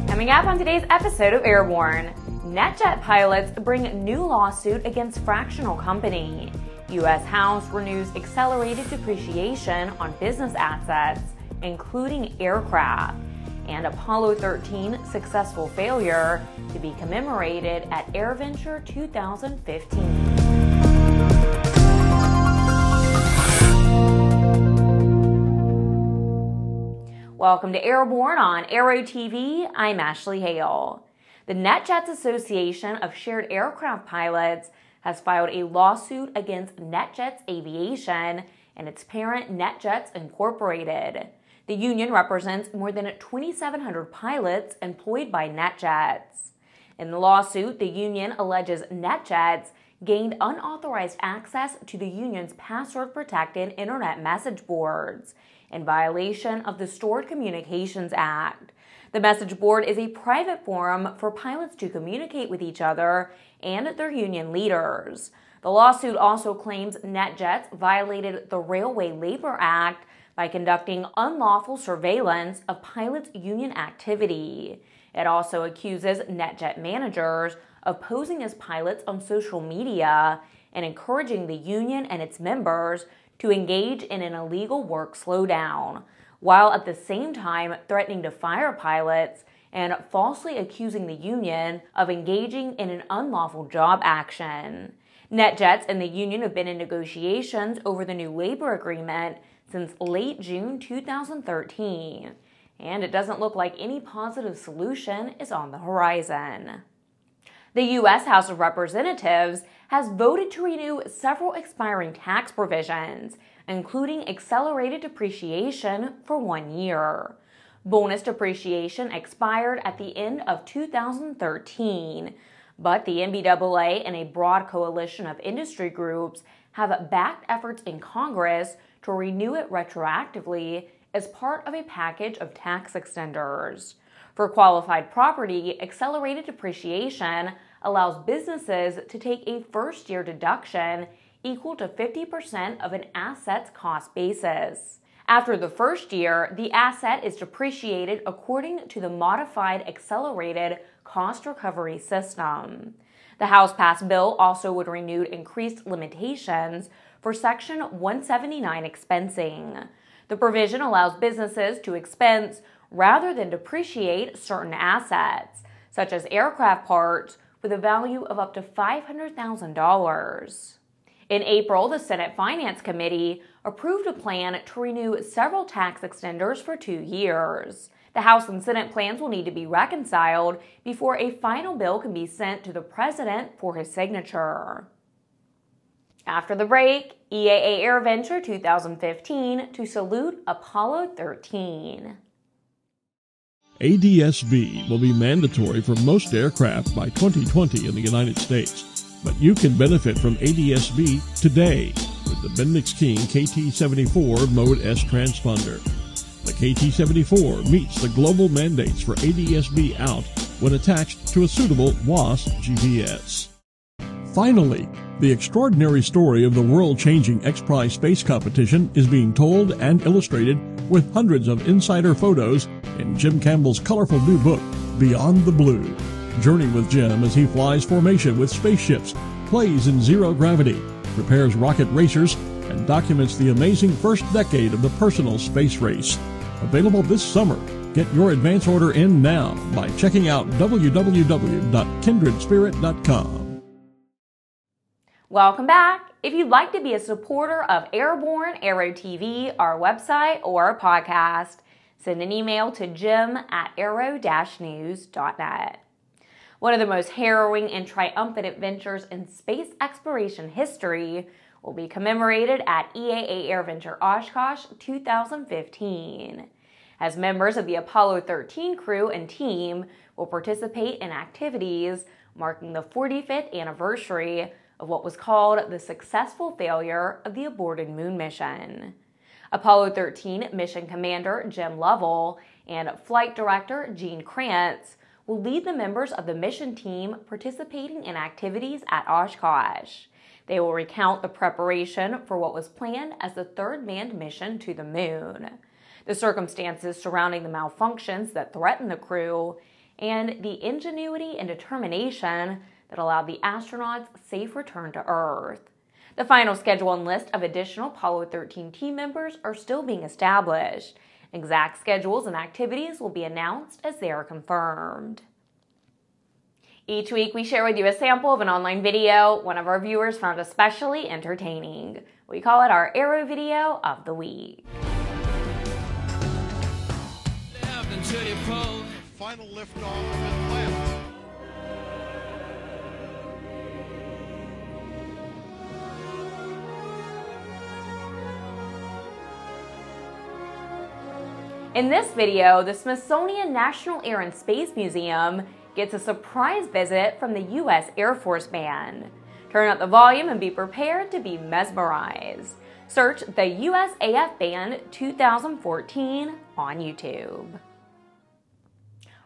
Coming up on today's episode of Airborne, NetJet pilots bring new lawsuit against fractional company. U.S. House renews accelerated depreciation on business assets, including aircraft, and Apollo 13 successful failure to be commemorated at AirVenture 2015. Welcome to Airborne on Aero-TV. I'm Ashley Hale. The NetJets Association of Shared Aircraft Pilots has filed a lawsuit against NetJets Aviation and its parent NetJets Incorporated. The union represents more than 2,700 pilots employed by NetJets. In the lawsuit, the union alleges NetJets gained unauthorized access to the union's password-protected internet message boards in violation of the Stored Communications Act. The message board is a private forum for pilots to communicate with each other and their union leaders. The lawsuit also claims NetJets violated the Railway Labor Act by conducting unlawful surveillance of pilots' union activity. It also accuses NetJet managers of posing as pilots on social media and encouraging the union and its members to engage in an illegal work slowdown, while at the same time threatening to fire pilots and falsely accusing the union of engaging in an unlawful job action. NetJets and the union have been in negotiations over the new labor agreement since late June 2013, and it doesn't look like any positive solution is on the horizon. The U.S. House of Representatives has voted to renew several expiring tax provisions, including accelerated depreciation for 1 year. Bonus depreciation expired at the end of 2013, but the NBAA and a broad coalition of industry groups have backed efforts in Congress to renew it retroactively as part of a package of tax extenders. For qualified property, accelerated depreciation allows businesses to take a first-year deduction equal to 50% of an asset's cost basis. After the first year, the asset is depreciated according to the modified accelerated cost recovery system. The House-passed bill also would renew increased limitations for Section 179 expensing. The provision allows businesses to expense rather than depreciate certain assets, such as aircraft parts, with a value of up to $500,000. In April, the Senate Finance Committee approved a plan to renew several tax extenders for 2 years. The House and Senate plans will need to be reconciled before a final bill can be sent to the President for his signature. After the break, EAA AirVenture 2015 to salute Apollo 13. ADS-B will be mandatory for most aircraft by 2020 in the United States, but you can benefit from ADS-B today with the Bendix King KT-74 Mode S transponder. The KT-74 meets the global mandates for ADS-B out when attached to a suitable WAAS GPS. Finally, the extraordinary story of the world-changing X-Prize space competition is being told and illustrated with hundreds of insider photos in Jim Campbell's colorful new book, Beyond the Blue. Journey with Jim as he flies formation with spaceships, plays in zero gravity, prepares rocket racers, and documents the amazing first decade of the personal space race. Available this summer. Get your advance order in now by checking out www.kindredspirit.com. Welcome back. If you'd like to be a supporter of Airborne, Aero-TV, our website, or podcast, send an email to jim@aero-news.net. One of the most harrowing and triumphant adventures in space exploration history will be commemorated at EAA AirVenture Oshkosh 2015, as members of the Apollo 13 crew and team will participate in activities marking the 45th anniversary of what was called the successful failure of the aborted moon mission. Apollo 13 mission commander Jim Lovell and flight director Gene Kranz will lead the members of the mission team participating in activities at Oshkosh. They will recount the preparation for what was planned as the third manned mission to the moon. the circumstances surrounding the malfunctions that threatened the crew, and the ingenuity and determination that allowed the astronauts' safe return to Earth. The final schedule and list of additional Apollo 13 team members are still being established. Exact schedules and activities will be announced as they are confirmed. Each week, we share with you a sample of an online video one of our viewers found especially entertaining. We call it our Aero Video of the Week. Final liftoff of Atlanta. In this video, the Smithsonian National Air and Space Museum gets a surprise visit from the U.S. Air Force Band. Turn up the volume and be prepared to be mesmerized. Search the USAF Band 2014 on YouTube.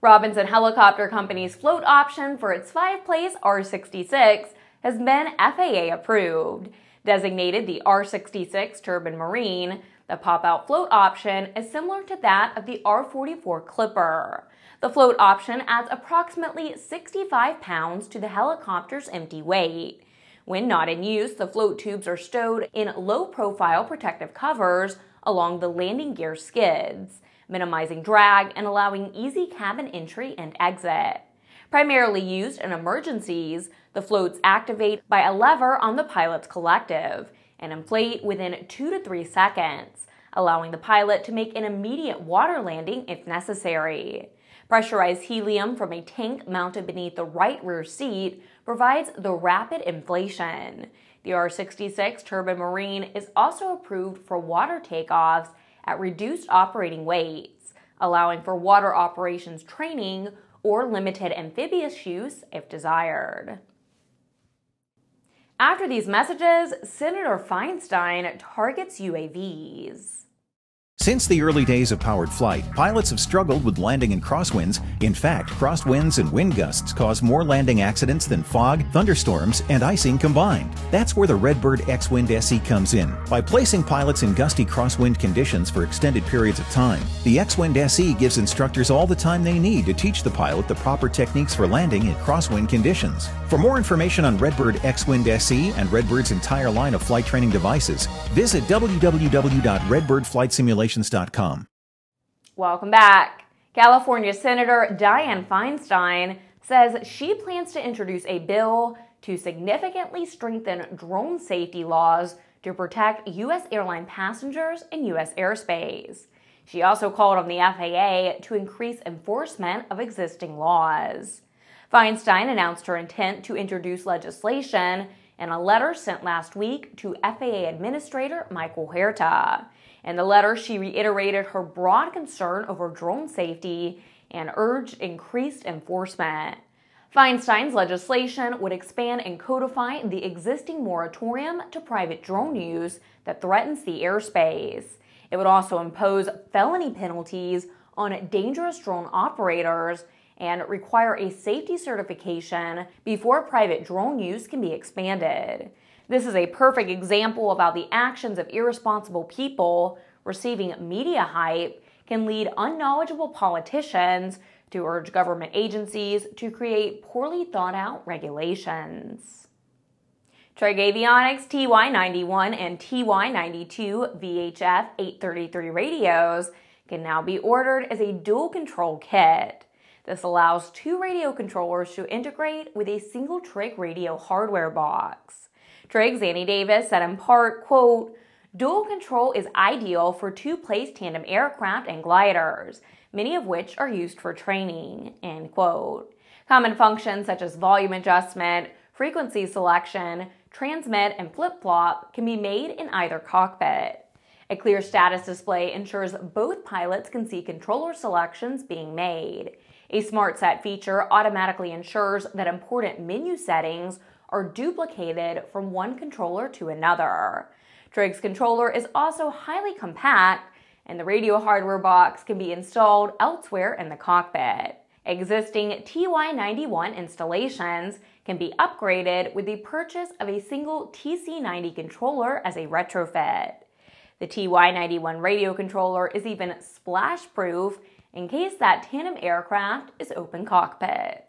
Robinson Helicopter Company's float option for its 5-place R66 has been FAA approved. Designated the R66 Turbine Marine, the pop-out float option is similar to that of the R44 Clipper. The float option adds approximately 65 pounds to the helicopter's empty weight. When not in use, the float tubes are stowed in low-profile protective covers along the landing gear skids, minimizing drag and allowing easy cabin entry and exit. Primarily used in emergencies, the floats activate by a lever on the pilot's collective and inflate within 2 to 3 seconds, allowing the pilot to make an immediate water landing if necessary. Pressurized helium from a tank mounted beneath the right rear seat provides the rapid inflation. The R66 Turbine Marine is also approved for water takeoffs at reduced operating weights, allowing for water operations training or limited amphibious use if desired. After these messages, Senator Feinstein targets UAVs. Since the early days of powered flight, pilots have struggled with landing in crosswinds. In fact, crosswinds and wind gusts cause more landing accidents than fog, thunderstorms, and icing combined. That's where the Redbird X-Wind SE comes in. By placing pilots in gusty crosswind conditions for extended periods of time, the X-Wind SE gives instructors all the time they need to teach the pilot the proper techniques for landing in crosswind conditions. For more information on Redbird X-Wind SE and Redbird's entire line of flight training devices, visit www.redbirdflightsimulations.com. Welcome back. California Senator Dianne Feinstein says she plans to introduce a bill to significantly strengthen drone safety laws to protect U.S. airline passengers in U.S. airspace. She also called on the FAA to increase enforcement of existing laws. Feinstein announced her intent to introduce legislation in a letter sent last week to FAA Administrator Michael Huerta. In the letter, she reiterated her broad concern over drone safety and urged increased enforcement. Feinstein's legislation would expand and codify the existing moratorium to private drone use that threatens the airspace. It would also impose felony penalties on dangerous drone operators and require a safety certification before private drone use can be expanded. This is a perfect example of how the actions of irresponsible people receiving media hype can lead unknowledgeable politicians to urge government agencies to create poorly thought-out regulations. Trig Avionics TY91 and TY92 VHF 833 radios can now be ordered as a dual control kit. This allows 2 radio controllers to integrate with a single Trig radio hardware box. Trig's Annie Davis said in part, quote, "Dual control is ideal for 2-place tandem aircraft and gliders, many of which are used for training," end quote. Common functions such as volume adjustment, frequency selection, transmit, and flip-flop can be made in either cockpit. A clear status display ensures both pilots can see controller selections being made. A Smart Set feature automatically ensures that important menu settings are duplicated from one controller to another. Trig's controller is also highly compact, and the radio hardware box can be installed elsewhere in the cockpit. Existing TY91 installations can be upgraded with the purchase of a single TC90 controller as a retrofit. The TY-91 radio controller is even splash-proof in case that tandem aircraft is open cockpit.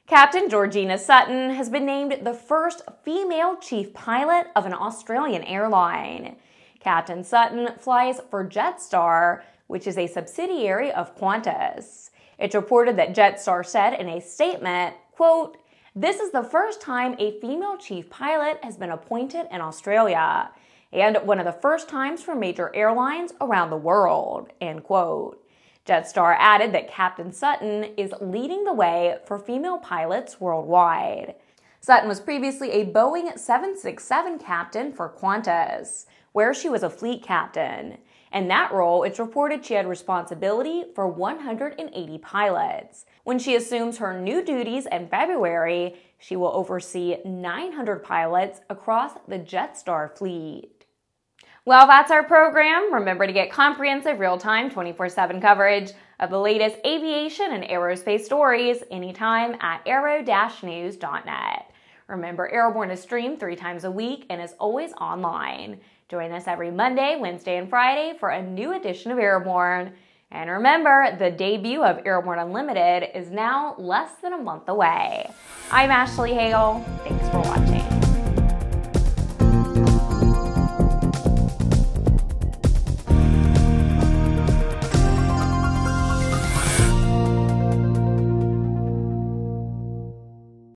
Captain Georgina Sutton has been named the first female chief pilot of an Australian airline. Captain Sutton flies for Jetstar, which is a subsidiary of Qantas. It's reported that Jetstar said in a statement, quote, "This is the first time a female chief pilot has been appointed in Australia, and one of the first times for major airlines around the world," end quote. Jetstar added that Captain Sutton is leading the way for female pilots worldwide. Sutton was previously a Boeing 767 captain for Qantas, where she was a fleet captain. In that role, it's reported she had responsibility for 180 pilots. When she assumes her new duties in February, she will oversee 900 pilots across the Jetstar fleet. Well, that's our program. Remember to get comprehensive, real-time, 24/7 coverage of the latest aviation and aerospace stories anytime at aero-news.net. Remember, Airborne is streamed 3 times a week and is always online. Join us every Monday, Wednesday, and Friday for a new edition of Airborne. And remember, the debut of Airborne Unlimited is now less than a month away. I'm Ashley Hale. Thanks for watching.